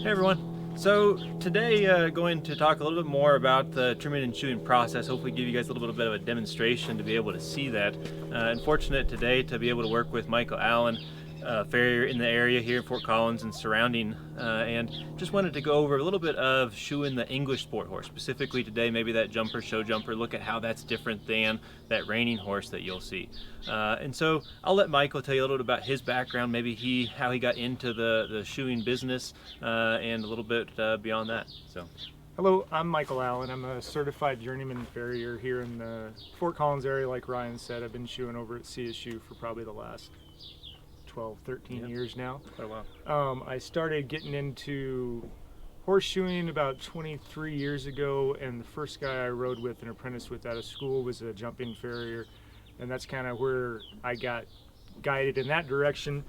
Hey everyone. So today going to talk a little bit more about the trimming and shoeing process, hopefully give you guys a little bit of a demonstration to be able to see that. Fortunate today to be able to work with Michael Allen, farrier in the area here in Fort Collins and surrounding, and just wanted to go over a little bit of shoeing the English sport horse. Specifically today, maybe that jumper, show jumper, look at how that's different than that reining horse that you'll see. And so I'll let Michael tell you a little bit about his background, maybe how he got into the shoeing business, and a little bit beyond that. So. Hello, I'm Michael Allen. I'm a certified journeyman farrier here in the Fort Collins area. Like Ryan said, I've been shoeing over at CSU for probably the last 12, 13 years now. Quite a while. I started getting into horseshoeing about 23 years ago, and the first guy I rode with and apprenticed with out of school was a jumping farrier, and that's kind of where I got guided in that direction.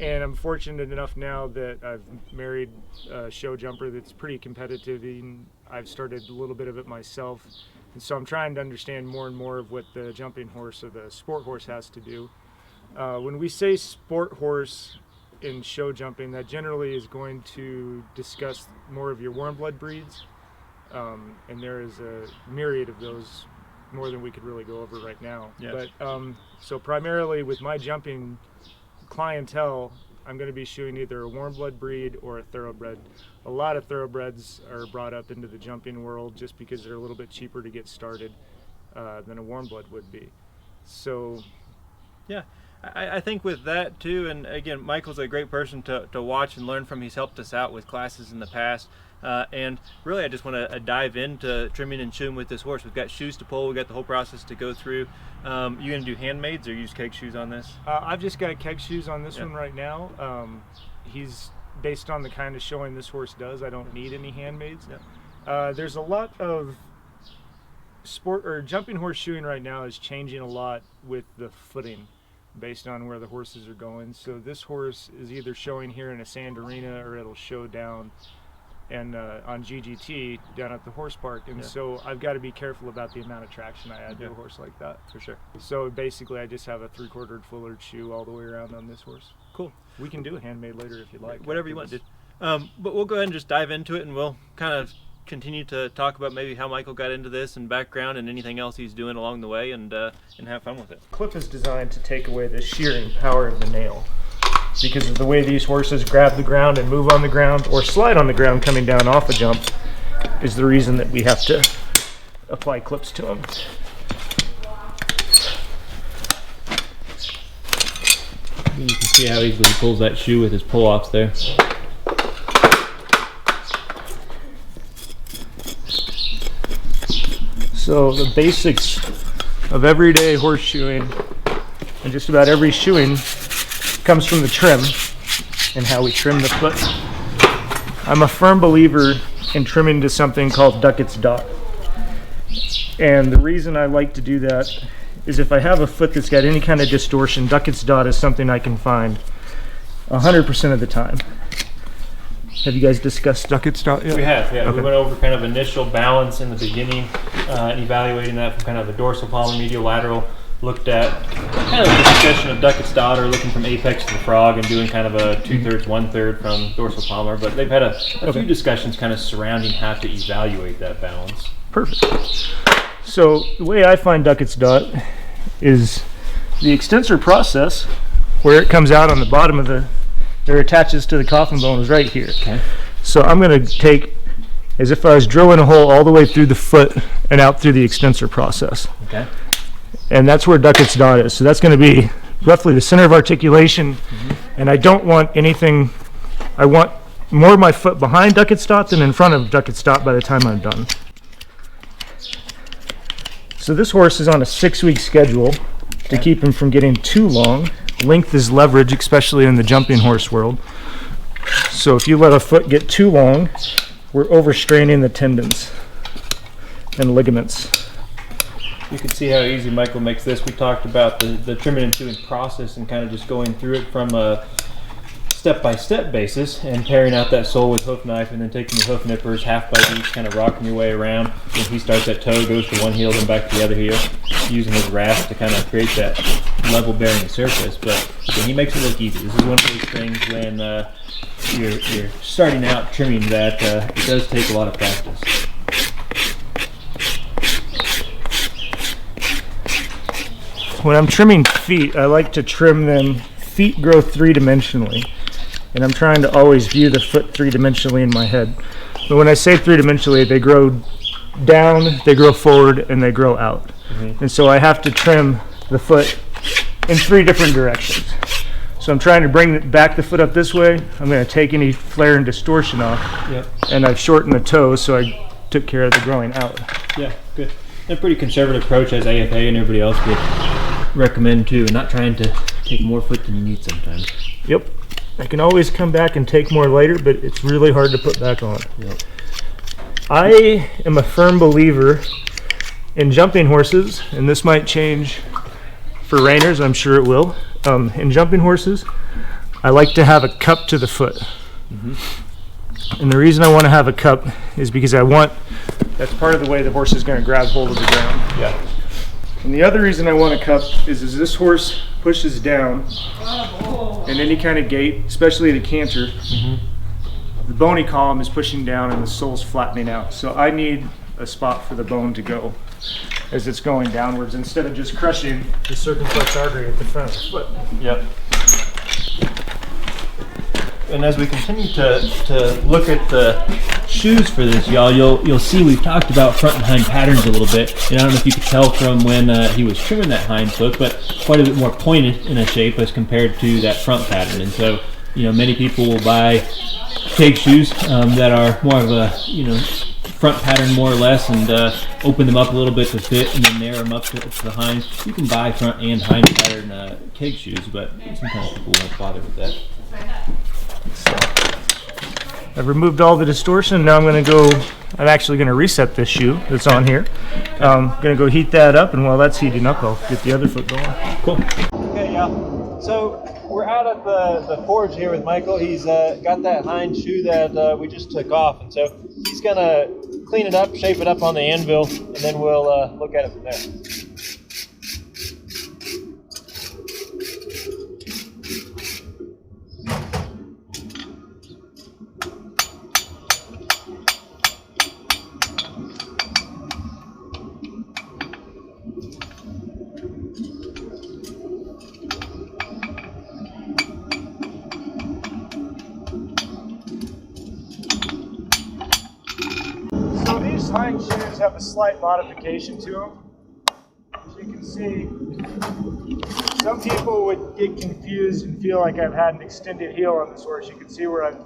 And I'm fortunate enough now that I've married a show jumper that's pretty competitive, and I've started a little bit of it myself. And so I'm trying to understand more and more of what the jumping horse or the sport horse has to do. When we say sport horse in show jumping, that generally is going to discuss more of your warm blood breeds, and there is a myriad of those, more than we could really go over right now. Yes. But so primarily with my jumping clientele, I'm going to be shoeing either a warm blood breed or a thoroughbred. A lot of thoroughbreds are brought up into the jumping world just because they're a little bit cheaper to get started than a warm blood would be. So yeah, I think with that too, and again, Michael's a great person to watch and learn from. He's helped us out with classes in the past, and really I just want to dive into trimming and shoeing with this horse. We've got shoes to pull, we've got the whole process to go through. You gonna do handmades or use keg shoes on this? I've just got keg shoes on this one right now. He's based on the kind of showing this horse does. I don't need any handmades. There's a lot of sport or jumping horse shoeing right now is changing a lot with the footing based on where the horses are going. So this horse is either showing here in a sand arena or it'll show down and on GGT down at the horse park, and so I've got to be careful about the amount of traction I add to a horse like that. For sure. So basically I just have a 3/4 fullard shoe all the way around on this horse. Cool. We can do a handmade later if you'd like. Whatever you want, dude. But we'll go ahead and just dive into it, and we'll kind of continue to talk about maybe how Michael got into this and background and anything else he's doing along the way, and have fun with it. Clip is designed to take away the shearing power of the nail, because of the way these horses grab the ground and move on the ground or slide on the ground coming down off a jump is the reason that we have to apply clips to them. You can see how easily he pulls that shoe with his pull-offs there. So the basics of everyday horseshoeing and just about every shoeing comes from the trim and how we trim the foot. I'm a firm believer in trimming to something called Duckett's dot. And the reason I like to do that is if I have a foot that's got any kind of distortion, Duckett's dot is something I can find 100% of the time. Have you guys discussed Duckett's dot yet? We have, yeah. Okay. We went over kind of initial balance in the beginning, and evaluating that from kind of the dorsal palmar, medial lateral. Looked at kind of the discussion of Duckett's dot, or looking from apex to the frog and doing kind of a 2/3, 1/3 from dorsal palmar. But they've had a few discussions kind of surrounding how to evaluate that balance. Perfect. So the way I find Duckett's dot is the extensor process, where it comes out on the bottom of the, or attaches to the coffin bone, is right here. Okay. So I'm going to take, as if I was drilling a hole all the way through the foot and out through the extensor process. Okay. And that's where Duckett's dot is. So that's going to be roughly the center of articulation. And I don't want anything, I want more of my foot behind Duckett's dot than in front of Duckett's dot by the time I'm done. So this horse is on a 6-week schedule to keep him from getting too long. Length is leverage, especially in the jumping horse world. So if you let a foot get too long, we're overstraining the tendons and ligaments. You can see how easy Michael makes this. We talked about the trimming and shoeing process and kind of just going through it from a step-by-step basis and paring out that sole with hoof knife, and then taking the hoof nippers half bite each, kind of rocking your way around. When he starts that toe, goes to one heel, then back to the other heel, using his rasp to kind of create that level bearing surface. But again, he makes it look easy. This is one of those things when you're starting out trimming that it does take a lot of practice. When I'm trimming feet, I like to trim them. Feet grow three-dimensionally, and I'm trying to always view the foot three-dimensionally in my head. But when I say three-dimensionally, they grow down, they grow forward, and they grow out. And so I have to trim the foot in 3 different directions. So I'm trying to bring back the foot up this way. I'm going to take any flare and distortion off, and I've shortened the toes, so I took care of the growing out. Yeah, good. A pretty conservative approach, as AFA and everybody else would recommend too, and not trying to take more foot than you need sometimes. Yep. I can always come back and take more later, but it's really hard to put back on. Yep. I am a firm believer in jumping horses, and this might change for reiners, I'm sure it will. In jumping horses, I like to have a cup to the foot. And the reason I want to have a cup is because that's part of the way the horse is going to grab hold of the ground. Yeah. And the other reason I want a cup is as this horse pushes down in any kind of gait, especially the canter, the bony column is pushing down and the sole's flattening out. So I need a spot for the bone to go as it's going downwards, instead of just crushing the circumflex artery at the front of the foot. Yep. And as we continue to look at the shoes for this, y'all, you'll see we've talked about front and hind patterns a little bit. And I don't know if you could tell from when he was trimming that hind foot, but quite a bit more pointed in a shape as compared to that front pattern. And so, many people will buy peg shoes that are more of a, front pattern more or less, and open them up a little bit to fit, and then narrow them up to the hinds. You can buy front and hind pattern keg shoes, but sometimes people won't bother with that. So I've removed all the distortion. Now I'm actually going to reset this shoe that's on here. I'm going to go heat that up, and while that's heating up, I'll get the other foot going. Cool. Okay, yeah. So we're out at the forge here with Michael. He's got that hind shoe that we just took off, and so he's going to clean it up, shape it up on the anvil, and then we'll look at it from there. So these hind shoes have a slight modification to them. As you can see, some people would get confused and feel like I've had an extended heel on this horse. You can see where I've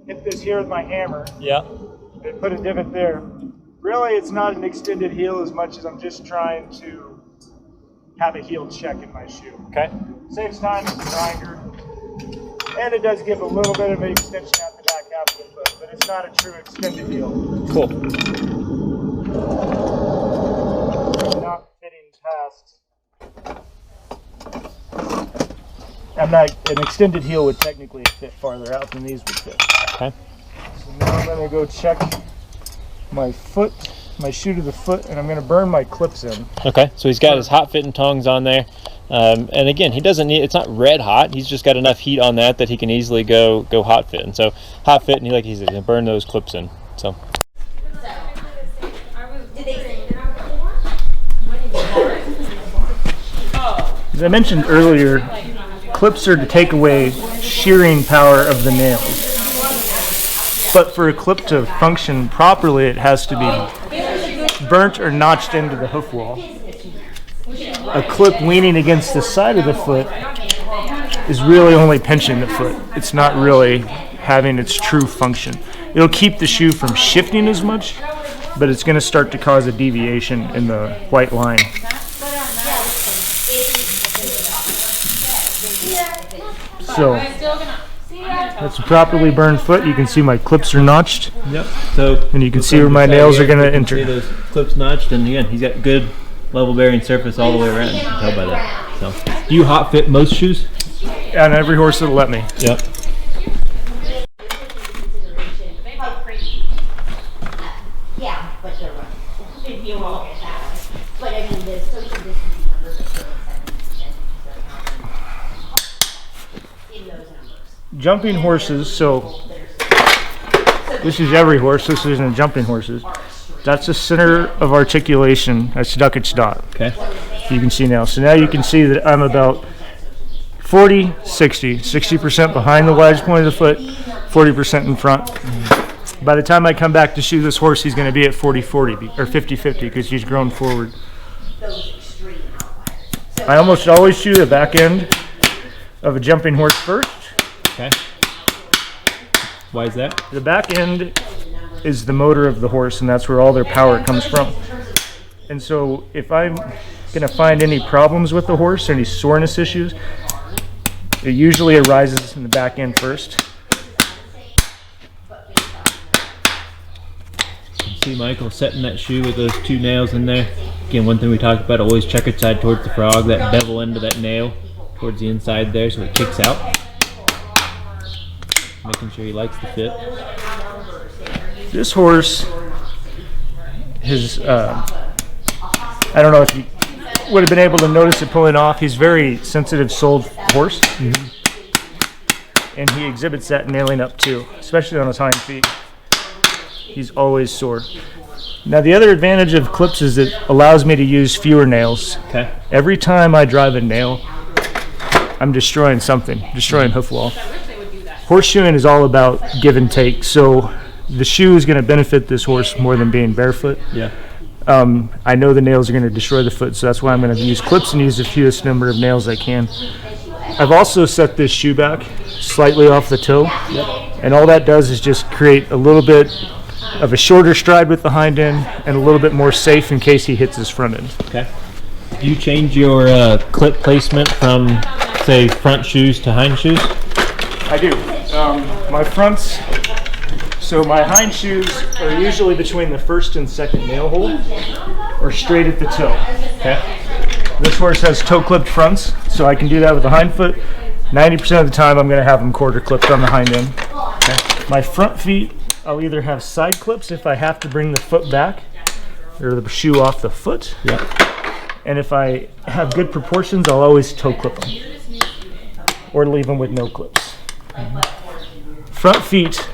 hit this here with my hammer. Yeah. And put a divot there. Really, it's not an extended heel as much as I'm just trying to have a heel check in my shoe. Okay. Saves time as a grinder. And it does give a little bit of an extension at the back half of the foot, but it's not a true extended heel. Cool. Not fitting past. An extended heel would technically fit farther out than these would fit. Okay. So now I'm going to go check my foot, my shoe to the foot, and I'm going to burn my clips in. Okay, so he's got his hot fitting tongs on there. And again, he doesn't need, it's not red hot. He's just got enough heat on that he can easily go hot fit. And so hot fit, and he's going to burn those clips in. So. As I mentioned earlier, clips are to take away shearing power of the nails. But for a clip to function properly, it has to be burnt or notched into the hoof wall. A clip leaning against the side of the foot is really only pinching the foot. It's not really having its true function. It'll keep the shoe from shifting as much, but it's going to start to cause a deviation in the white line. So that's a properly burned foot. You can see my clips are notched. Yep. So and you can see where my nails are going to enter. See those clips notched, and again, he's got good level bearing surface all the way around. You can tell by that. So, do you hot fit most shoes? On every horse that'll let me. Yep. Yeah, but they're right. If you want to look at it that way. But I mean, the social distancing numbers are still 7% in those numbers. Jumping horses, so this is every horse, this isn't jumping horses. That's the center of articulation, that's Duckett's dot. Okay. You can see now. So now you can see that I'm about 40, 60% behind the widest point of the foot, 40% in front. By the time I come back to shoe this horse, he's going to be at 40-40 or 50-50 because he's grown forward. I almost always shoe the back end of a jumping horse first. Okay. Why is that? The back end is the motor of the horse, and that's where all their power comes from. And so if I'm going to find any problems with the horse, any soreness issues, it usually arises in the back end first. See Michael setting that shoe with those 2 nails in there. Again, one thing we talked about, always checkered side towards the frog, that bevel end of that nail towards the inside there so it kicks out. Making sure he likes the fit. This horse has, I don't know if you would have been able to notice it pulling off. He's very sensitive soled horse. And he exhibits that nailing up too, especially on his hind feet. He's always sore. Now the other advantage of clips is it allows me to use fewer nails. Okay. Every time I drive a nail, I'm destroying something, destroying hoof wall. Horseshoeing is all about give and take, so the shoe is going to benefit this horse more than being barefoot. Yeah. I know the nails are going to destroy the foot, so that's why I'm going to use clips and use the fewest number of nails I can. I've also set this shoe back slightly off the toe, and all that does is just create a little bit of a shorter stride with the hind end and a little bit more safe in case he hits his front end. Okay. Do you change your clip placement from, say, front shoes to hind shoes? I do. My fronts, so my hind shoes are usually between the first and second nail hole or straight at the toe. Okay. This horse has toe clipped fronts, so I can do that with the hind foot. 90% of the time I'm going to have them quarter clipped on the hind end. Okay. My front feet, I'll either have side clips if I have to bring the foot back or the shoe off the foot. Yep. And if I have good proportions, I'll always toe clip them or leave them with no clips. Front feet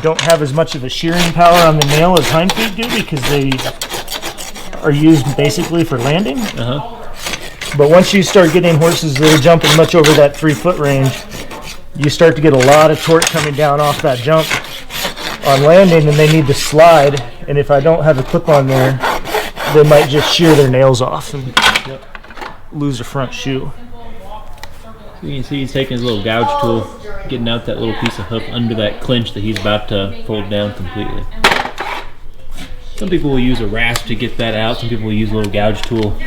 don't have as much of a shearing power on the nail as hind feet do because they are used basically for landing. But once you start getting horses that are jumping much over that 3-foot range, you start to get a lot of torque coming down off that jump on landing, and they need to slide. And if I don't have a clip on there, they might just shear their nails off and lose a front shoe. So you can see he's taking his little gouge tool, getting out that little piece of hoof under that clinch that he's about to fold down completely. Some people will use a rasp to get that out. Some people will use a little gouge tool.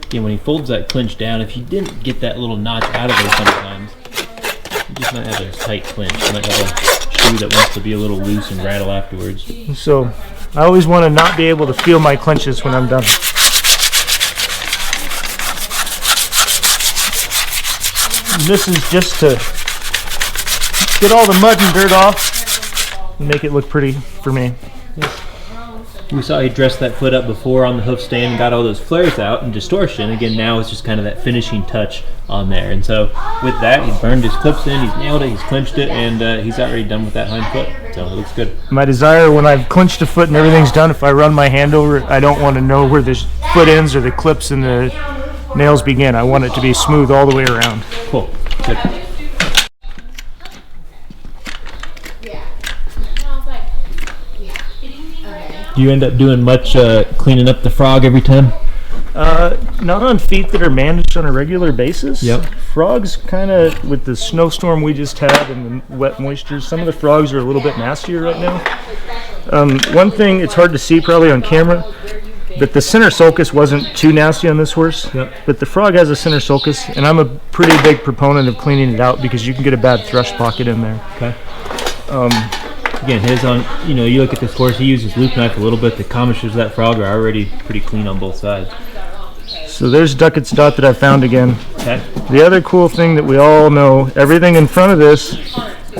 Again, when he folds that clinch down, if you didn't get that little notch out of there sometimes, you just might have a tight clinch. You might have a shoe that wants to be a little loose and rattle afterwards. So I always want to not be able to feel my clinches when I'm done. And this is just to get all the mud and dirt off and make it look pretty for me. We saw he dressed that foot up before on the hoof stand and got all those flares out and distortion. Again, now it's just kind of that finishing touch on there. And so with that, he's burned his clips in, he's nailed it, he's clinched it, and he's already done with that hind foot. So it looks good. My desire when I've clinched a foot and everything's done, if I run my hand over it, I don't want to know where the foot ends or the clips and the nails begin. I want it to be smooth all the way around. Cool. Good. Do you end up doing much cleaning up the frog every time? Not on feet that are managed on a regular basis. Yep. Frogs kind of, with the snowstorm we just had and the wet moisture, some of the frogs are a little bit nastier right now. One thing, it's hard to see probably on camera, but the center sulcus wasn't too nasty on this horse. Yep. But the frog has a center sulcus, and I'm a pretty big proponent of cleaning it out because you can get a bad thrush pocket in there. Okay. Again, his on, you look at this horse, he uses loop knife a little bit. The commissures of that frog are already pretty clean on both sides. So there's Duckett's dot that I found again. Okay. The other cool thing that we all know, everything in front of this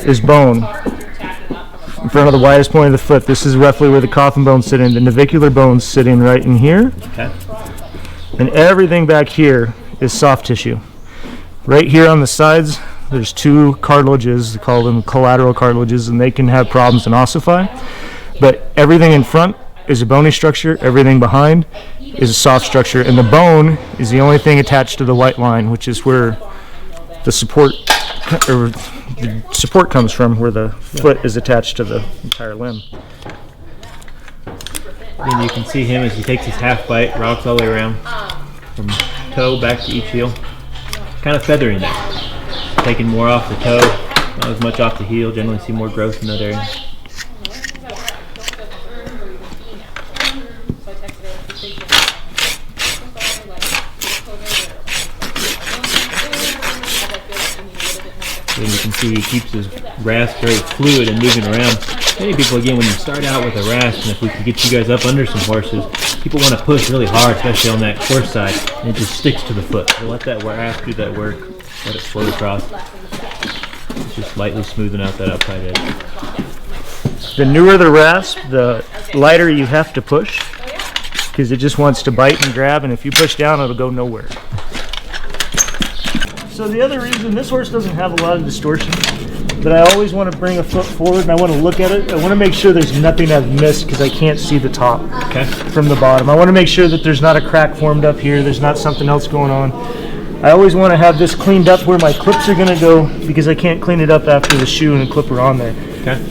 is bone. In front of the widest point of the foot, this is roughly where the coffin bone's sitting. The navicular bone's sitting right in here. Okay. And everything back here is soft tissue. Right here on the sides, there's two cartilages, they call them collateral cartilages, and they can have problems and ossify. But everything in front is a bony structure, everything behind is a soft structure, and the bone is the only thing attached to the white line, which is where the support comes from, where the foot is attached to the entire limb. And you can see him as he takes his half bite, rocks all the way around from toe back to each heel. Kind of feathering that. Taking more off the toe, not as much off the heel. Generally see more growth in that area. And you can see he keeps his rasp very fluid and moving around. Many people, again, when you start out with a rasp, and if we can get you guys up under some horses, people want to push really hard, especially on that course side, and it just sticks to the foot. So let that rasp do that work. Let it float across. It's just lightly smoothing out that outside edge. The newer the rasp, the lighter you have to push, because it just wants to bite and grab, and if you push down, it'll go nowhere. So the other reason, this horse doesn't have a lot of distortion, but I always want to bring a foot forward and I want to look at it. I want to make sure there's nothing I've missed because I can't see the top from the bottom. I want to make sure that there's not a crack formed up here, there's not something else going on. I always want to have this cleaned up where my clips are going to go because I can't clean it up after the shoe and the clip are on there. Okay.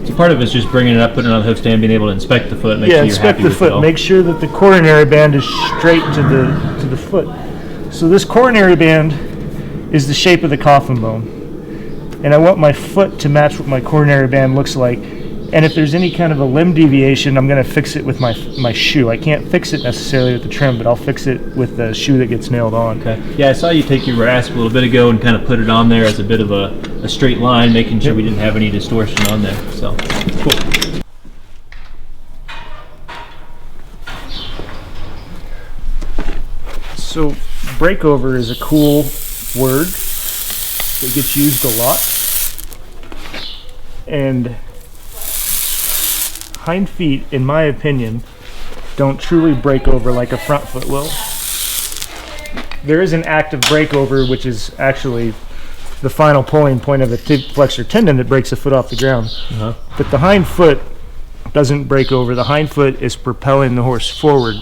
So part of it's just bringing it up, putting it on the hoof stand, being able to inspect the foot, make sure you're happy with it all. Inspect the foot, make sure that the coronary band is straight to the foot. So this coronary band is the shape of the coffin bone, and I want my foot to match what my coronary band looks like. And if there's any kind of a limb deviation, I'm going to fix it with my shoe. I can't fix it necessarily with the trim, but I'll fix it with the shoe that gets nailed on. Okay. Yeah, I saw you take your rasp a little bit ago and kind of put it on there as a bit of a straight line, making sure we didn't have any distortion on there. So, cool. So, breakover is a cool word that gets used a lot. And hind feet, in my opinion, don't truly break over like a front foot will. There is an active breakover, which is actually the final pulling point of a flexor tendon that breaks the foot off the ground. But the hind foot doesn't break over. The hind foot is propelling the horse forward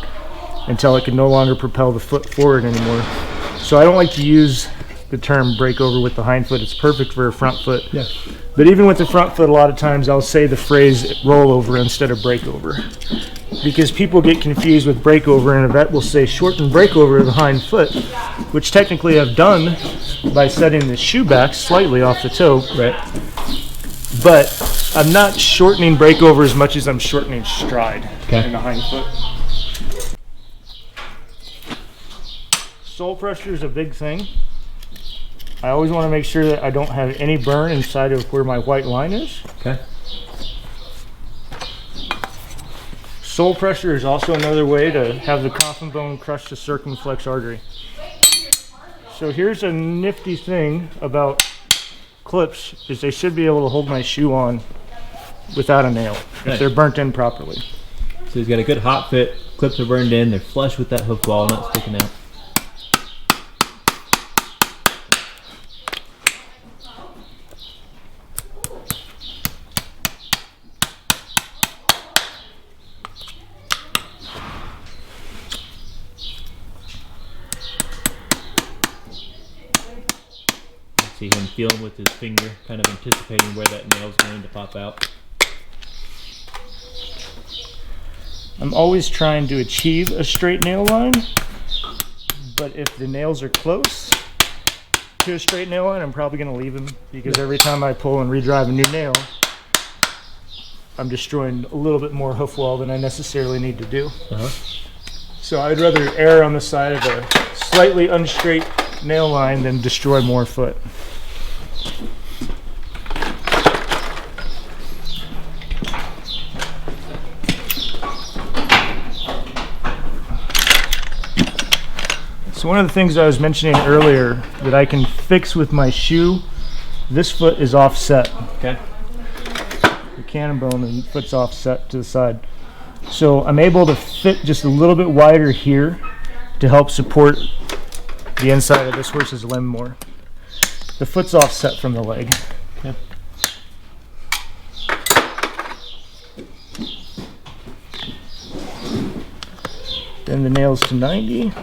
until it can no longer propel the foot forward anymore. So I don't like to use the term breakover with the hind foot. It's perfect for a front foot. Yeah. But even with the front foot, a lot of times I'll say the phrase rollover instead of breakover, because people get confused with breakover, and a vet will say shorten breakover of the hind foot, which technically I've done by setting the shoe back slightly off the toe. Right. But I'm not shortening breakover as much as I'm shortening stride in the hind foot. Sole pressure is a big thing. I always want to make sure that I don't have any burn inside of where my white line is. Okay. Sole pressure is also another way to have the coffin bone crush the circumflex artery. So here's a nifty thing about clips, is they should be able to hold my shoe on without a nail if they're burnt in properly. So he's got a good hot fit, clips are burned in, they're flush with that hoof wall, not sticking out. See him feeling with his finger, kind of anticipating where that nail is going to pop out. I'm always trying to achieve a straight nail line, but if the nails are close to a straight nail line, I'm probably going to leave them, because every time I pull and redrive a new nail, I'm destroying a little bit more hoof wall than I necessarily need to do. So I'd rather err on the side of a slightly unstraight nail line than destroy more foot. So one of the things I was mentioning earlier that I can fix with my shoe, this foot is offset. Okay. The cannon bone and foot's offset to the side. So I'm able to fit just a little bit wider here to help support the inside of this horse's limb more. The foot's offset from the leg. Okay. Then the nails to 90.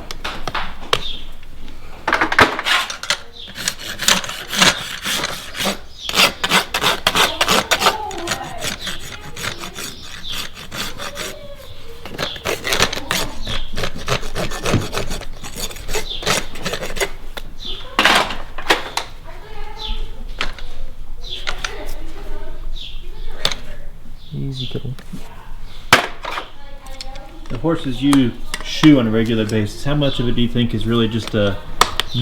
Easy go. The horses you shoe on a regular basis, how much of it do you think is really just a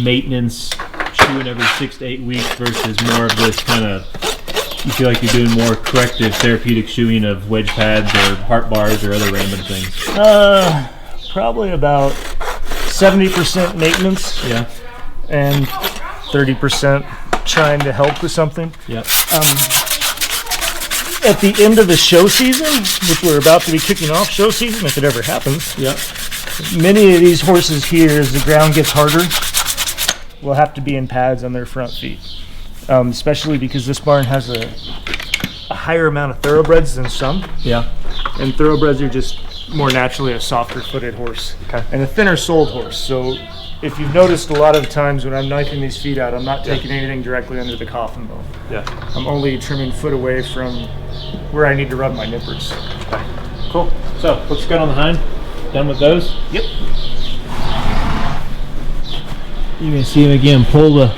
maintenance shoeing every 6 to 8 weeks versus more of this kind of, you feel like you're doing more corrective therapeutic shoeing of wedge pads or heart bars or other random things? Probably about 70% maintenance. Yeah. And 30% trying to help with something. Yep. At the end of the show season, which we're about to be kicking off show season, if it ever happens, Yep. many of these horses here, as the ground gets harder, will have to be in pads on their front feet. Especially because this barn has a higher amount of thoroughbreds than some. Yeah. And thoroughbreds are just more naturally a softer footed horse. Okay. And a thinner soled horse. So if you've noticed, a lot of times when I'm knifing these feet out, I'm not taking anything directly under the coffin bone. Yeah. I'm only trimming foot away from where I need to rub my nippers. Okay. Cool. So let's go on the hind. Done with those? Yep. You can see him again pull the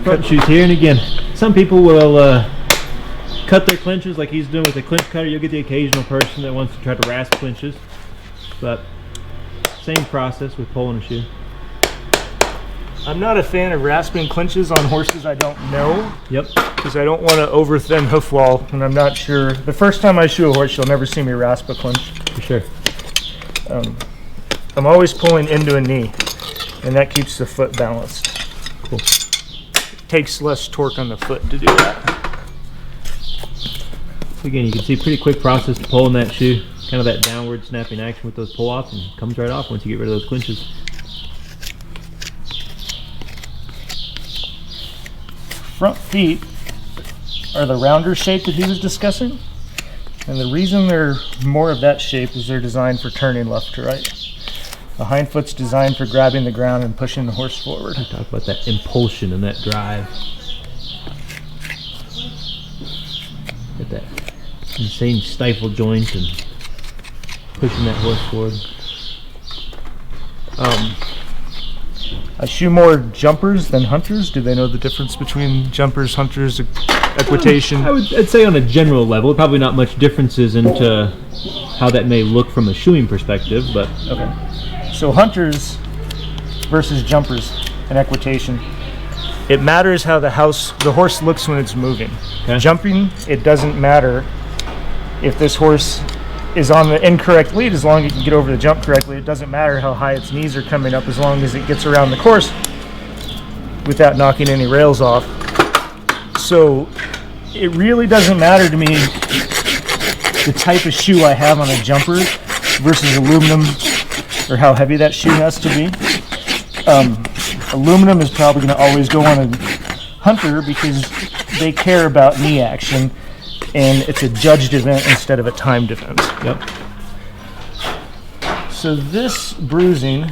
front shoes here, and again, some people will cut their clinches like he's doing with the clinch cutter. You'll get the occasional person that wants to try to rasp clinches, but same process with pulling a shoe. I'm not a fan of rasping clinches on horses I don't know. Yep. Because I don't want to over thin hoof wall, and I'm not sure. The first time I shoe a horse, you'll never see me rasp a clinch. For sure. I'm always pulling into a knee, and that keeps the foot balanced. Cool. Takes less torque on the foot to do that. So again, you can see pretty quick process to pulling that shoe. Kind of that downward snapping action with those pull offs, and it comes right off once you get rid of those clinches. Front feet are the rounder shape that he was discussing, and the reason they're more of that shape is they're designed for turning left to right. The hind foot's designed for grabbing the ground and pushing the horse forward. Talk about that impulsion and that drive. Get that insane stifle joint and pushing that horse forward. I shoe more jumpers than hunters. Do they know the difference between jumpers, hunters, equitation? I'd say on a general level, probably not much differences into how that may look from a shoeing perspective, but Okay. So hunters versus jumpers and equitation. It matters how the horse looks when it's moving. Okay. Jumping, it doesn't matter if this horse is on the incorrect lead, as long as it can get over the jump correctly. It doesn't matter how high its knees are coming up, as long as it gets around the course without knocking any rails off. So it really doesn't matter to me the type of shoe I have on a jumper versus aluminum, or how heavy that shoe has to be. Aluminum is probably going to always go on a hunter because they care about knee action, and it's a judged event instead of a timed event. yep. So this bruising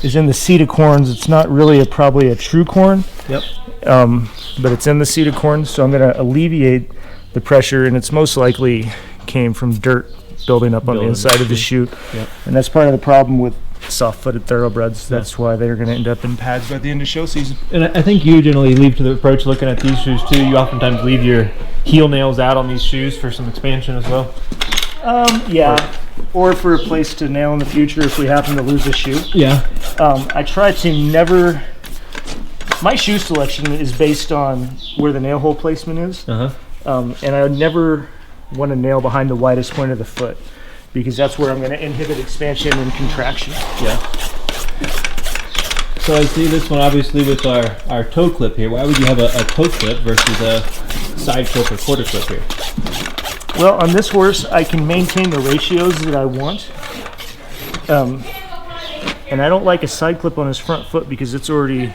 is in the seat of corns. It's not really probably a true corn, Yep. but it's in the seat of corns, so I'm going to alleviate the pressure, and it's most likely came from dirt building up on the Building inside the of the chute. Yep. And that's part of the problem with soft-footed thoroughbreds. That's why they're going to end up in pads by the end of show season. And I think you generally leave to the approach looking at these shoes too. You oftentimes leave your heel nails out on these shoes for some expansion as well. Yeah, or for a place to nail in the future if we happen to lose a shoe. Yeah. I try to never. My shoe selection is based on where the nail hole placement is, Uh-huh. and I never want to nail behind the widest point of the foot. because that's where I'm going to inhibit expansion and contraction. Yeah. So I see this one obviously with our toe clip here. Why would you have a toe clip versus a side clip or quarter clip here? Well, on this horse, I can maintain the ratios that I want. And I don't like a side clip on his front foot because it's already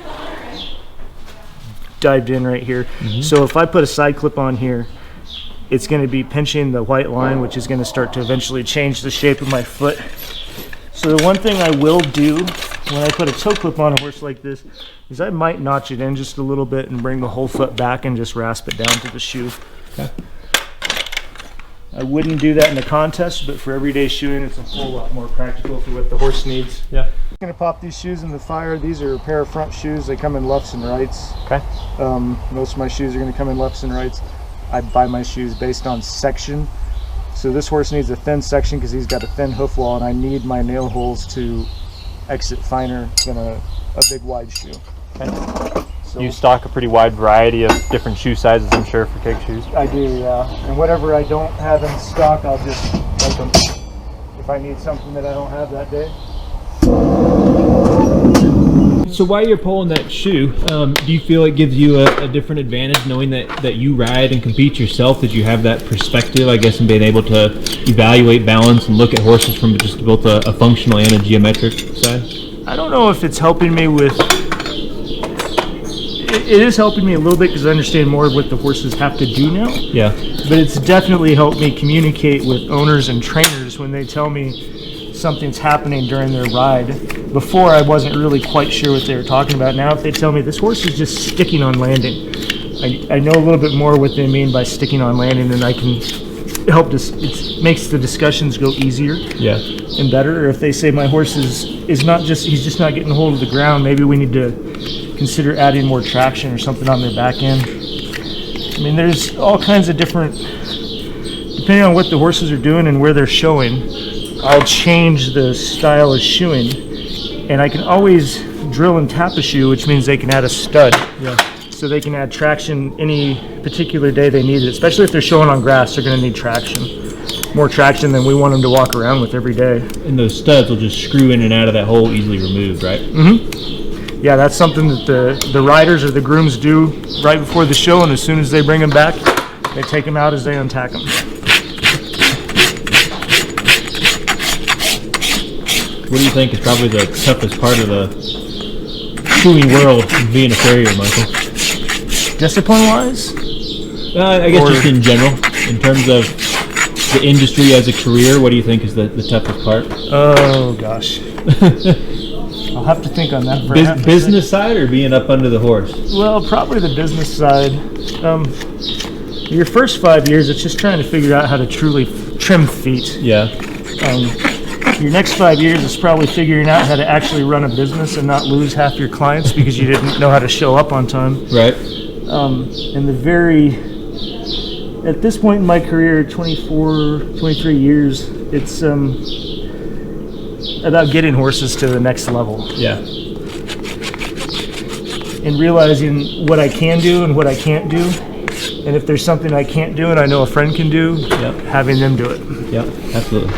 dived in right here. So if I put a side clip on here, it's going to be pinching the white line, which is going to start to eventually change the shape of my foot. So the one thing I will do when I put a toe clip on a horse like this is I might notch it in just a little bit and bring the whole foot back and just rasp it down to the shoe. Okay. I wouldn't do that in a contest, but for everyday shoeing, it's a whole lot more practical for what the horse needs. Yeah. I'm going to pop these shoes in the fire. These are a pair of front shoes. They come in lefts and rights. Okay. Most of my shoes are going to come in lefts and rights. I buy my shoes based on section. So this horse needs a thin section because he's got a thin hoof wall, and I need my nail holes to exit finer than a big wide shoe. Okay. So You stock a pretty wide variety of different shoe sizes, I'm sure, for keg shoes. I do, yeah. And whatever I don't have in stock, I'll just make them if I need something that I don't have that day. So while you're pulling that shoe, do you feel it gives you a different advantage knowing that you ride and compete yourself, that you have that perspective, I guess, in being able to evaluate balance and look at horses from just both a functional and a geometric side? I don't know if it's helping me with... It is helping me a little bit because I understand more of what the horses have to do now. Yeah. But it's definitely helped me communicate with owners and trainers when they tell me something's happening during their ride. Before, I wasn't really quite sure what they were talking about. Now, if they tell me this horse is just sticking on landing, I know a little bit more what they mean by sticking on landing, and I can help it makes the discussions go easier. Yeah. And better. Or if they say my horse is not just, he's just not getting a hold of the ground, maybe we need to consider adding more traction or something on their back end. I mean, there's all kinds of different, depending on what the horses are doing and where they're showing, I'll change the style of shoeing, and I can always drill and tap a shoe, which means they can add a stud. Yeah. So they can add traction any particular day they need it, especially if they're showing on grass, they're going to need traction. More traction than we want them to walk around with every day. And those studs will just screw in and out of that hole easily removed, right? Mm-hmm. Yeah, that's something that the riders or the grooms do right before the show, and as soon as they bring them back, they take them out as they untack them. What do you think is probably the toughest part of the shoeing world of being a farrier, Michael? Discipline-wise? I guess just in general, in terms of the industry as a career, what do you think is the toughest part? Oh, gosh. I'll have to think on that for business side or being up under the horse? Well, probably the business side. Your first 5 years, it's just trying to figure out how to truly trim feet. Yeah. Your next 5 years is probably figuring out how to actually run a business and not lose half your clients because you didn't know how to show up on time. Right. At this point in my career, 24, 23 years, it's about getting horses to the next level. Yeah. And realizing what I can do and what I can't do. And if there's something I can't do and I know a friend can do, yep, having them do it. Yeah, absolutely.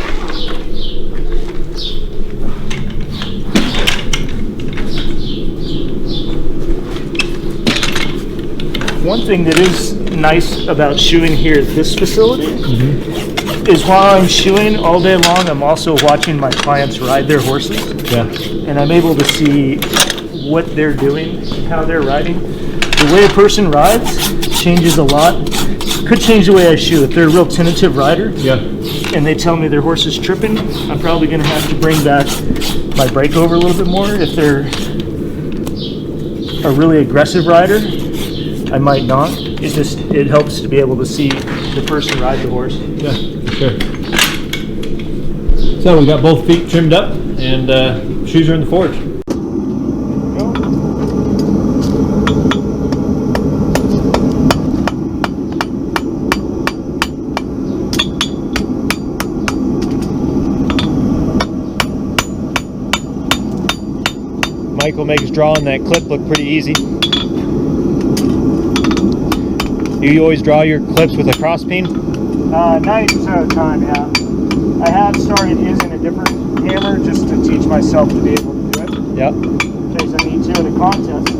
One thing that is nice about shoeing here at this facility is while I'm shoeing all day long, I'm also watching my clients ride their horses. Yeah. And I'm able to see what they're doing, how they're riding. The way a person rides changes a lot. Could change the way I shoe. If they're a real tentative rider, yeah, and they tell me their horse is tripping, I'm probably going to have to bring back my breakover a little bit more. If they're a really aggressive rider, I might not. It helps to be able to see the person ride the horse. Yeah, for sure. So we got both feet trimmed up and shoes are in the forge. Michael makes drawing that clip look pretty easy. Do you always draw your clips with a cross peen? 90% of the time, yeah. I have started using a different hammer just to teach myself to be able to do it. Yep. In case I need to in a contest.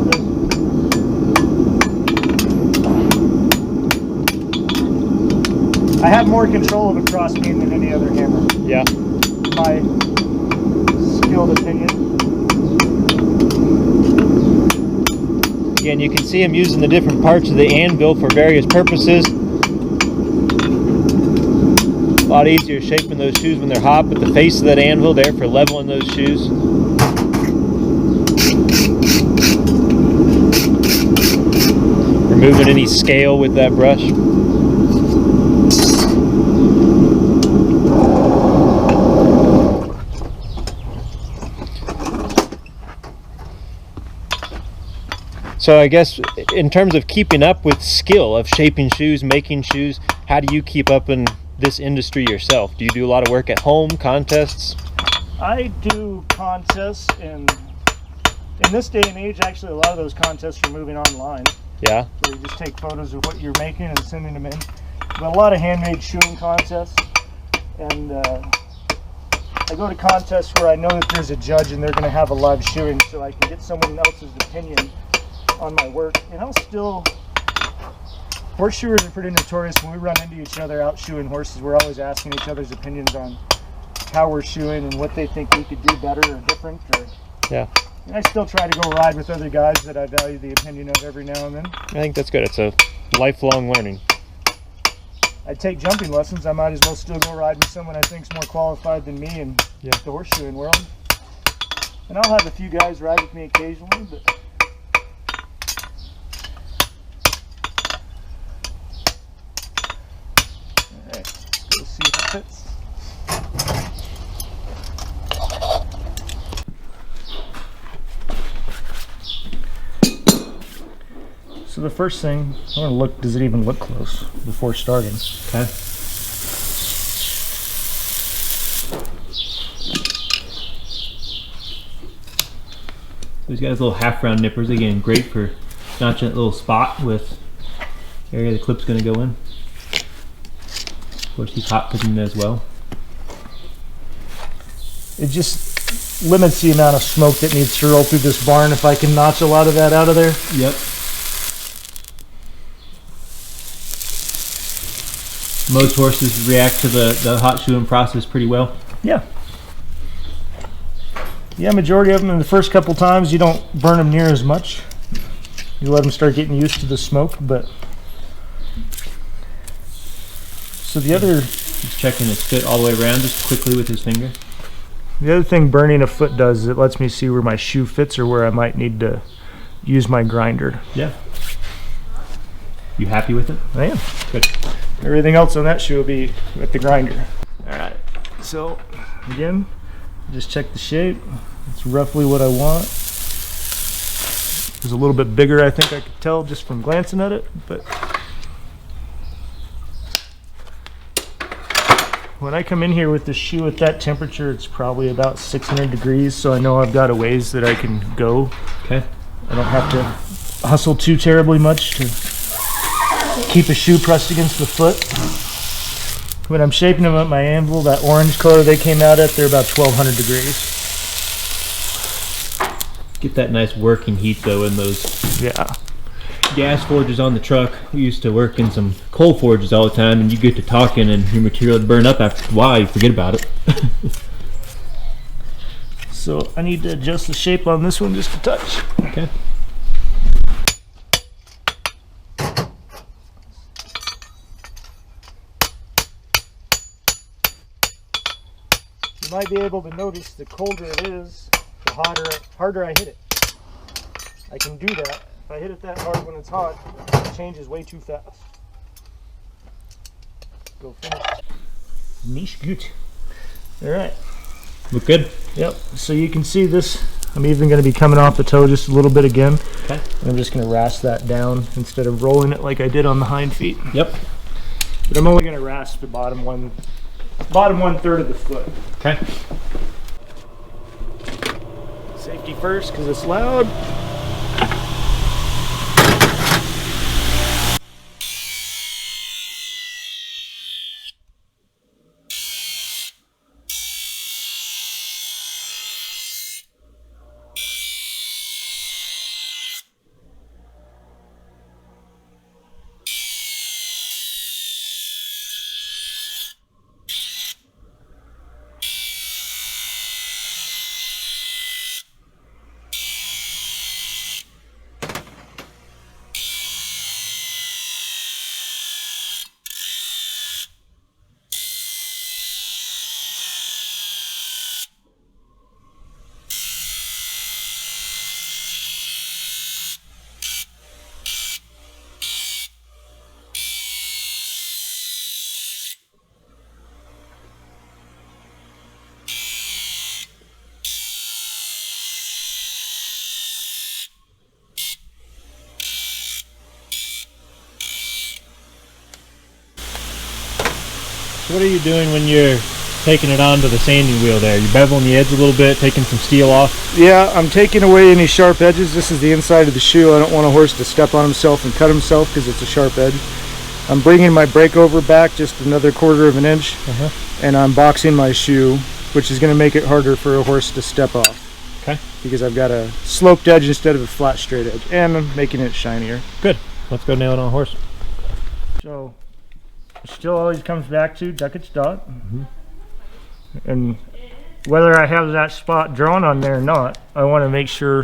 I have more control of a cross beam than any other hammer. Yeah. My skilled opinion. Again, you can see I'm using the different parts of the anvil for various purposes. A lot easier shaping those shoes when they're hot, but the face of that anvil there for leveling those shoes. Removing any scale with that brush. So I guess in terms of keeping up with skill of shaping shoes, making shoes, how do you keep up in this industry yourself? Do you do a lot of work at home, contests? I do contests, and in this day and age, actually a lot of those contests are moving online. Yeah. So you just take photos of what you're making and sending them in. But a lot of handmade shoeing contests, and I go to contests where I know that there's a judge and they're going to have a live shoeing, so I can get someone else's opinion on my work. And I'll still, horseshoers are pretty notorious. When we run into each other out shoeing horses, we're always asking each other's opinions on how we're shoeing and what they think we could do better or different. Yeah. And I still try to go ride with other guys that I value the opinion of every now and then. I think that's good. It's a lifelong learning. I take jumping lessons. I might as well still go ride with someone I think's more qualified than me in the horseshoeing world. And I'll have a few guys ride with me occasionally, but alright, let's go see if it fits. So the first thing, I want to look, does it even look close before starting? Okay. These guys little half round nippers, again, great for notching that little spot with the area the clip's going to go in. Of course, he's hot picking as well. It just limits the amount of smoke that needs to roll through this barn if I can notch a lot of that out of there. Yep. Most horses react to the hot shoeing process pretty well. Yeah. Yeah, majority of them in the first couple times you don't burn them near as much. You let them start getting used to the smoke, but so the other, He's checking his fit all the way around just quickly with his finger. the other thing burning a foot does is it lets me see where my shoe fits or where I might need to use my grinder. Yeah. You happy with it? I am. Good. Everything else on that shoe will be with the grinder. Alright, so again, just check the shape. It's roughly what I want. It's a little bit bigger, I think I could tell just from glancing at it, but when I come in here with the shoe at that temperature, it's probably about 600 degrees, so I know I've got a ways that I can go. Okay. I don't have to hustle too terribly much to keep a shoe pressed against the foot. When I'm shaping them up my anvil, that orange color they came out at, they're about 1200 degrees. Get that nice working heat though in those Yeah. gas forges on the truck. We used to work in some coal forges all the time, and you get to talking and your material would burn up after a while, you forget about it. So I need to adjust the shape on this one just a touch. Okay. You might be able to notice the colder it is, the harder I hit it. I can do that. If I hit it that hard when it's hot, it changes way too fast. Go finish. Nicht gut. Alright. Look good? Yep. So you can see this. I'm even going to be coming off the toe just a little bit again. Okay. And I'm just going to rasp that down instead of rolling it like I did on the hind feet. Yep. But I'm only going to rasp the bottom one third of the foot. Okay. Safety first because it's loud. So what are you doing when you're taking it onto the sanding wheel there? You're beveling the edge a little bit, taking some steel off? Yeah, I'm taking away any sharp edges. This is the inside of the shoe. I don't want a horse to step on himself and cut himself because it's a sharp edge. I'm bringing my breakover back just another 1/4 of an inch, and I'm boxing my shoe, which is going to make it harder for a horse to step off. Okay. Because I've got a sloped edge instead of a flat straight edge, and I'm making it shinier. Good. Let's go nail it on a horse. So it still always comes back to Duckett's dot. And whether I have that spot drawn on there or not, I want to make sure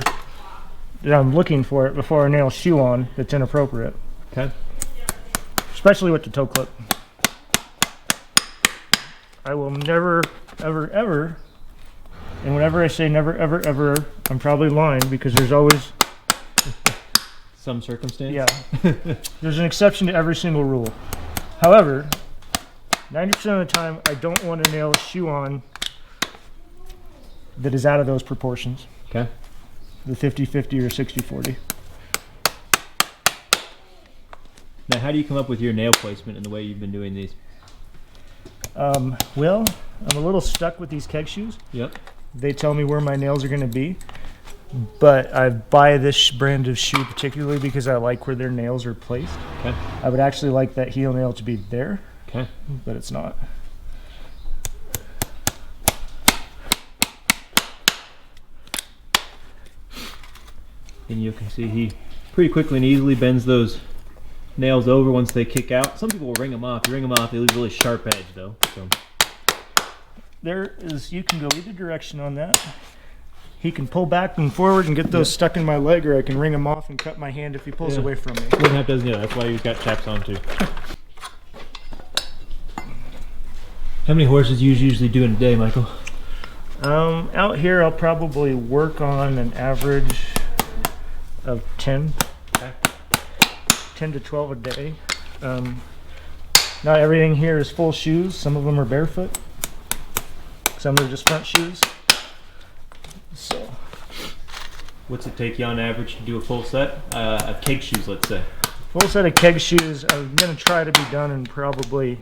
that I'm looking for it before I nail a shoe on that's inappropriate. Okay. Especially with the toe clip. I will never, ever, ever, and whenever I say never, ever, ever, I'm probably lying because there's always some circumstance? Yeah. There's an exception to every single rule. However, 90% of the time, I don't want to nail a shoe on that is out of those proportions. Okay. The 50-50 or 60-40. Now, how do you come up with your nail placement in the way you've been doing these? Well, I'm a little stuck with these keg shoes. Yep. They tell me where my nails are going to be, but I buy this brand of shoe particularly because I like where their nails are placed. Okay. I would actually like that heel nail to be there, okay, but it's not. And you can see he pretty quickly and easily bends those nails over once they kick out. Some people will ring them off. You ring them off, they leave a really sharp edge though. So there is, you can go either direction on that. He can pull back and forward and get those stuck in my leg, or I can ring him off and cut my hand if he pulls away from me. Wouldn't have doesn't, yeah, that's why you've got chaps on too. How many horses you usually do in a day, Michael? Out here I'll probably work on an average of 10. Okay. 10 to 12 a day. Not everything here is full shoes. Some of them are barefoot. Some are just front shoes. So, what's it take you on average to do a full set of keg shoes, let's say? Full set of keg shoes, I'm going to try to be done in probably,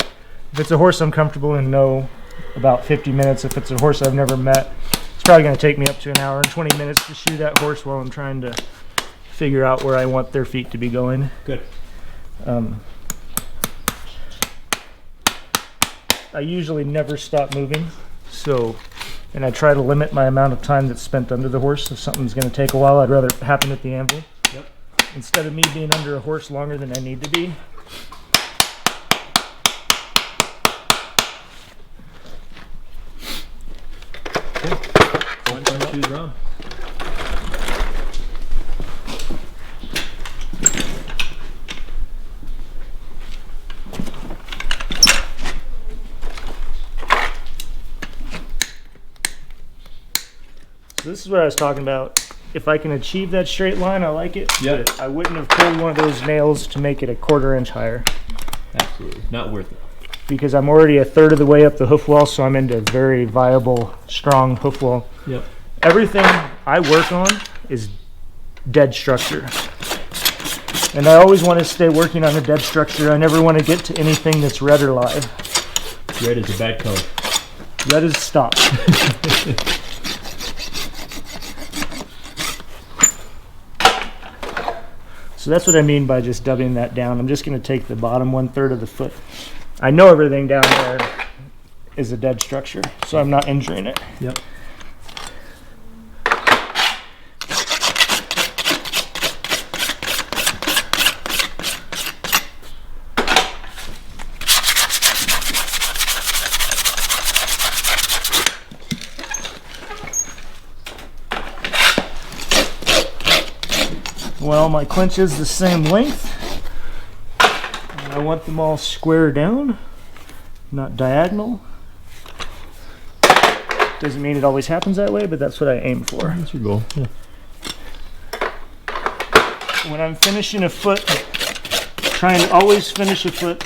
if it's a horse I'm comfortable in, no, about 50 minutes. If it's a horse I've never met, it's probably going to take me up to an hour and 20 minutes to shoe that horse while I'm trying to figure out where I want their feet to be going. Good. I usually never stop moving, so, and I try to limit my amount of time that's spent under the horse. If something's going to take a while, I'd rather it happen at the anvil. Yep. Instead of me being under a horse longer than I need to be. One front shoes are on. This is what I was talking about. If I can achieve that straight line, I like it. Yep. But I wouldn't have pulled one of those nails to make it a 1/4 inch higher. Absolutely. Not worth it. Because I'm already a third of the way up the hoof wall, so I'm into a very viable, strong hoof wall. Yep. Everything I work on is dead structure. And I always want to stay working on a dead structure. I never want to get to anything that's red or live. Red is a bad color. Red is stop. So that's what I mean by just dubbing that down. I'm just going to take the bottom 1/3 of the foot. I know everything down there is a dead structure, so I'm not injuring it. Yep. Well, my clinch is the same length. And I want them all square down, not diagonal. Doesn't mean it always happens that way, but that's what I aim for. That's your goal. Yeah. When I'm finishing a foot, trying to always finish a foot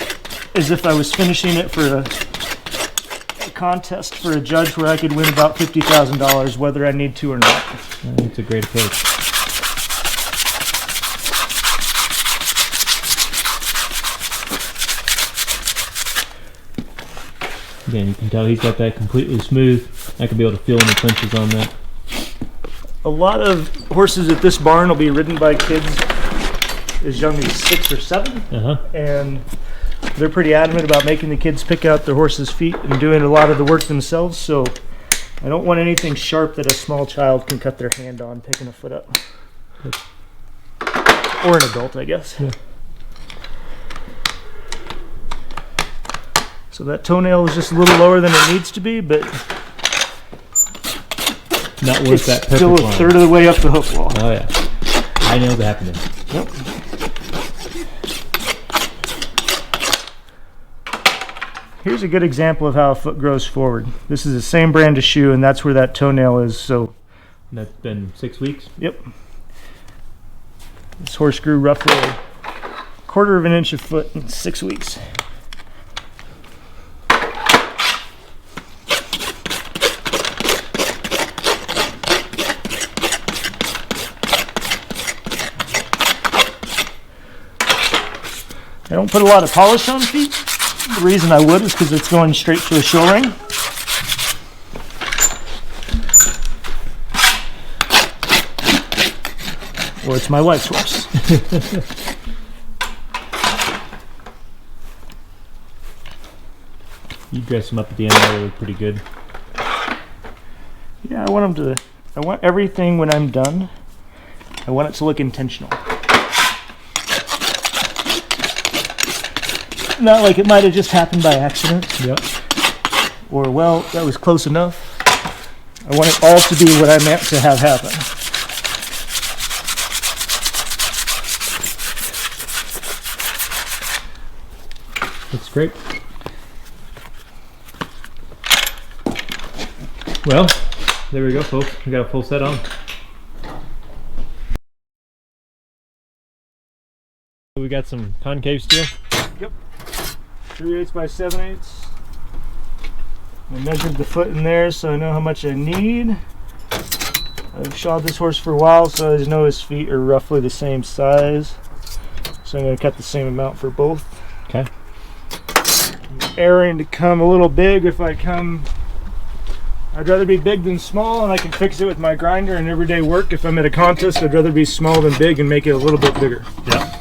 as if I was finishing it for a contest for a judge where I could win about $50,000, whether I need to or not. That's a great approach. Again, you can tell he's got that completely smooth. I can be able to feel any clinches on that. A lot of horses at this barn will be ridden by kids as young as 6 or 7, and they're pretty adamant about making the kids pick out their horse's feet and doing a lot of the work themselves. So I don't want anything sharp that a small child can cut their hand on picking a foot up, or an adult, I guess. Yeah. So that toenail is just a little lower than it needs to be, but not worth it's that perfect still a line. third of the way up the hoof wall. Oh yeah, high nails happening. Yep. Here's a good example of how a foot grows forward. This is the same brand of shoe, and that's where that toenail is. So that's been 6 weeks. Yep. This horse grew roughly a quarter of an inch a foot in 6 weeks. I don't put a lot of polish on feet. The reason I would is because it's going straight to a show ring. Or it's my wife's horse. You dress them up at the end there, they look pretty good. Yeah, I want them to. I want everything when I'm done. I want it to look intentional. Not like it might have just happened by accident. Yep. Or, well, that was close enough. I want it all to be what I meant to have happen. Looks great. Well, there we go, folks. We got a full set on. We got some concave steel. Yep. 3/8 by 7/8. I measured the foot in there so I know how much I need. I've shod this horse for a while, so I just know his feet are roughly the same size. So I'm going to cut the same amount for both. Okay. I'm erring to come a little big. If I come, I'd rather be big than small, and I can fix it with my grinder and everyday work. If I'm at a contest, I'd rather be small than big and make it a little bit bigger. Yeah.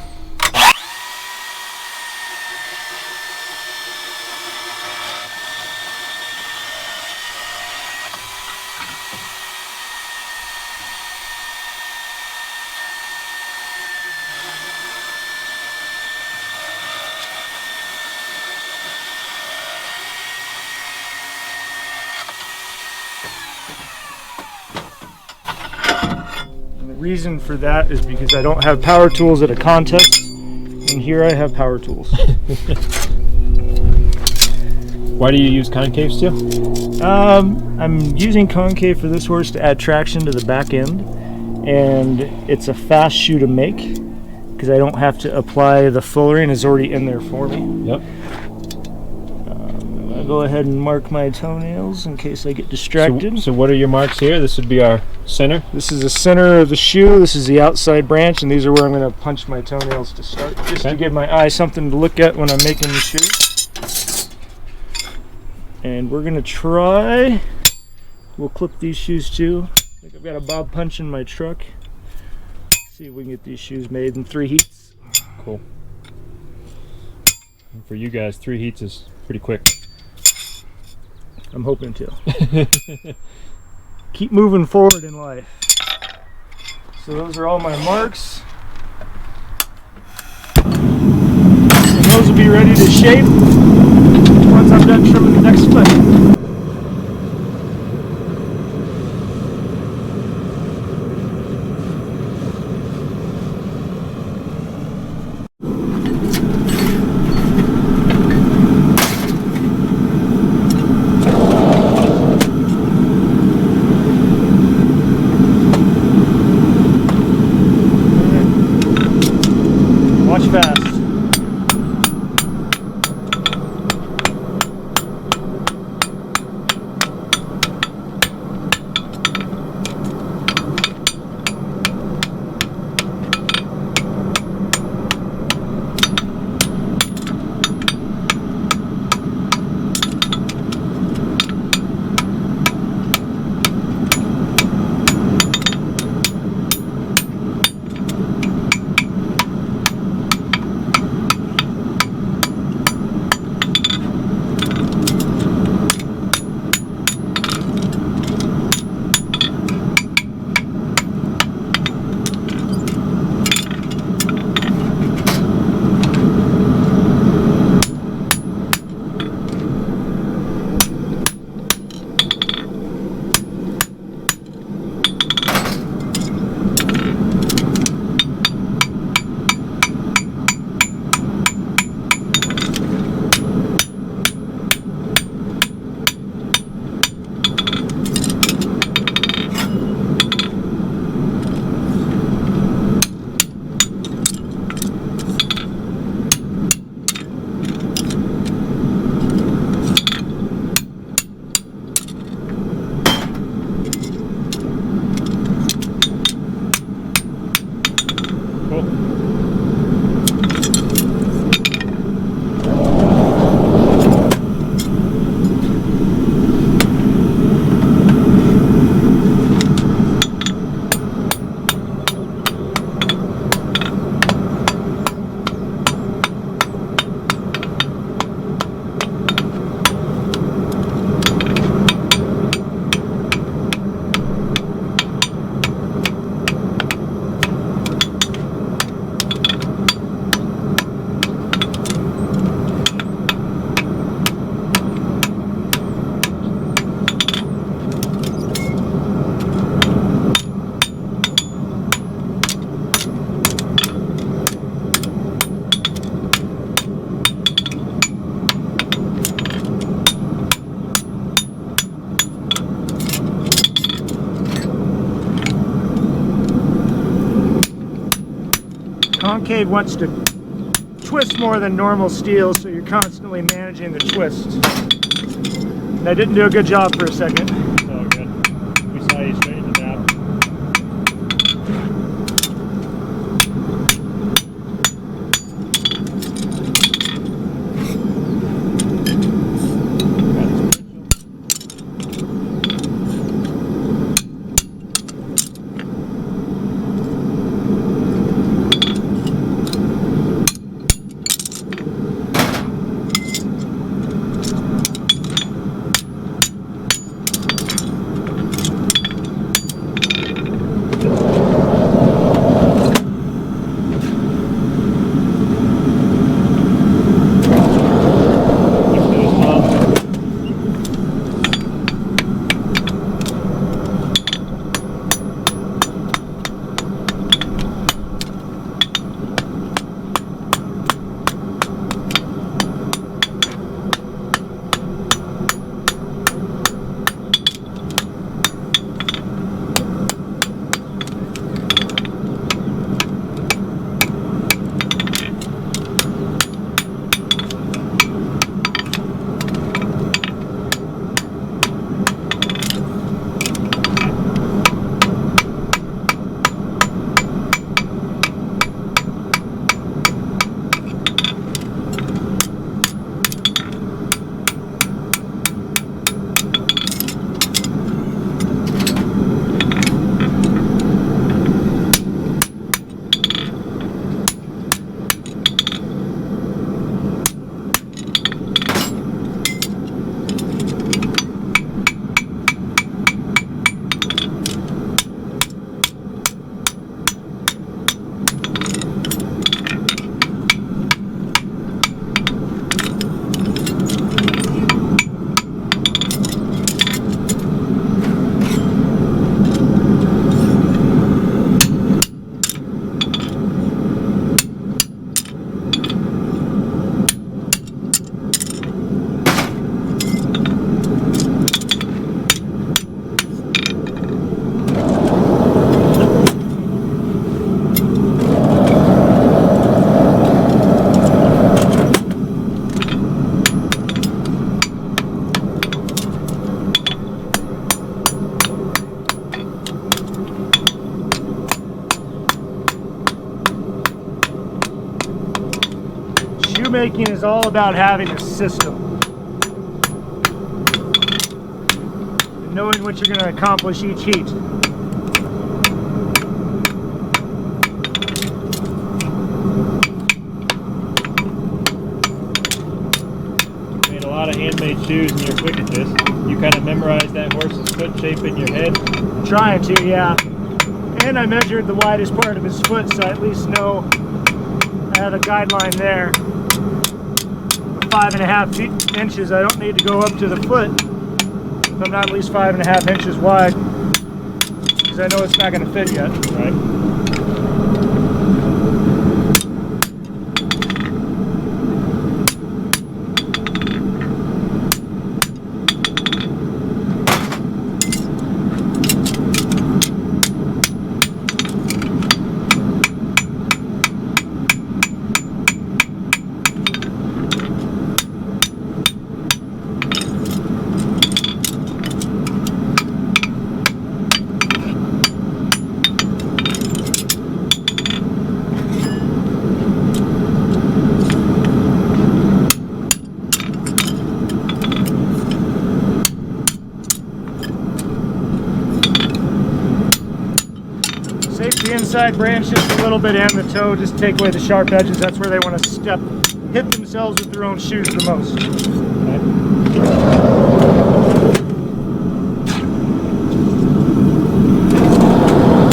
Reason for that is because I don't have power tools at a contest, and here I have power tools. Why do you use concave steel? I'm using concave for this horse to add traction to the back end, and it's a fast shoe to make because I don't have to apply the fullerene, it's already in there for me. Yep. I'll go ahead and mark my toenails in case I get distracted. So what are your marks here? This would be our center. This is the center of the shoe, this is the outside branch, and these are where I'm going to punch my toenails to start, just to give my eye something to look at when I'm making the shoe. And we're going to try, we'll clip these shoes too. I think I've got a bob punch in my truck. See if we can get these shoes made in 3 heats. Cool. And for you guys, 3 heats is pretty quick. I'm hoping to. Keep moving forward in life. So those are all my marks. And those will be ready to shape once I'm done trimming the next foot. Watch fast. Concave wants to twist more than normal steel, so you're constantly managing the twists. And I didn't do a good job for a second. It's all good. We saw you straighten it out. Shoemaking is all about having a system and knowing what you're going to accomplish each heat. You made a lot of handmade shoes and you're quick at this. You kind of memorized that horse's foot shape in your head? I'm trying to, yeah. And I measured the widest part of his foot, so I at least know I have a guideline there. 5.5 inches. I don't need to go up to the foot if I'm not at least 5.5 inches wide, because I know it's not going to fit yet. Right. The inside branch just a little bit and the toe, just take away the sharp edges. That's where they want to hit themselves with their own shoes the most.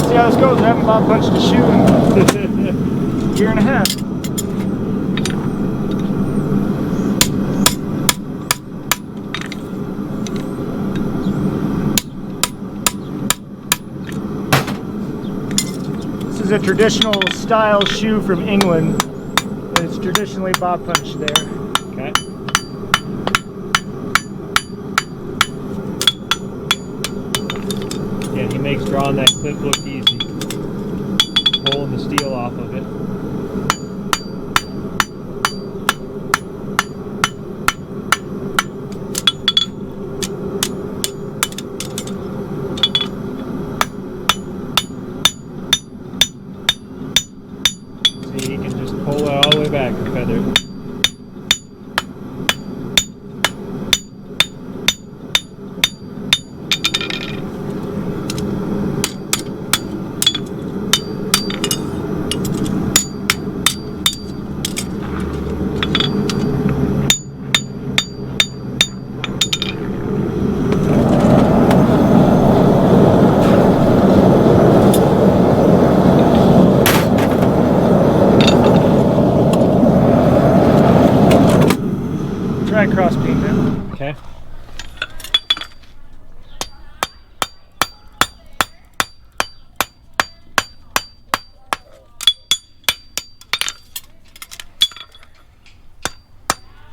See how this goes. I haven't Bob punched a shoe in a year and a half. This is a traditional style shoe from England, and it's traditionally bob punched there. Okay. Yeah, he makes drawing that clip look easy. Pulling the steel off of it. Try cross beam it. Okay.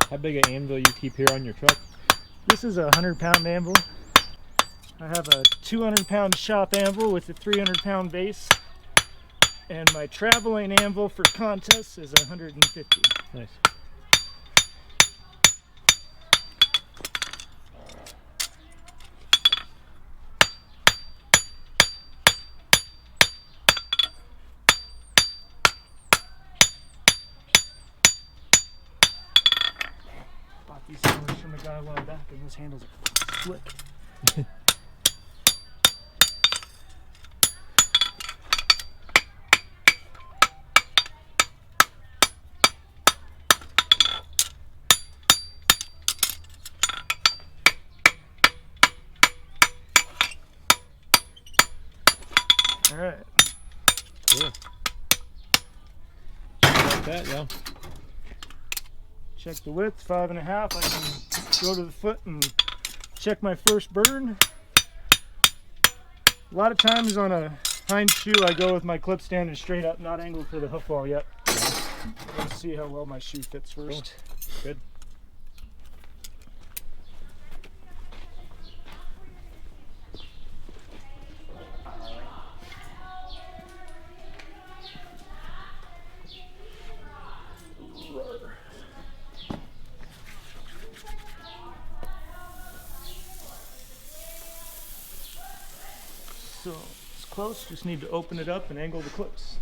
How big an anvil you keep here on your truck? This is a 100-pound anvil. I have a 200-pound shop anvil with a 300-pound base. And my traveling anvil for contests is 150. Nice. Bought these hammers from the guy a while back, and this handle's slick. All right. Cool. Like that, yeah. Check the width, 5.5. I can go to the foot and check my first burn. A lot of times on a hind shoe, I go with my clip standing straight up, not angled for the hoof wall yet. Let's see how well my shoe fits first. Cool. Good. So it's close, just need to open it up and angle the clips.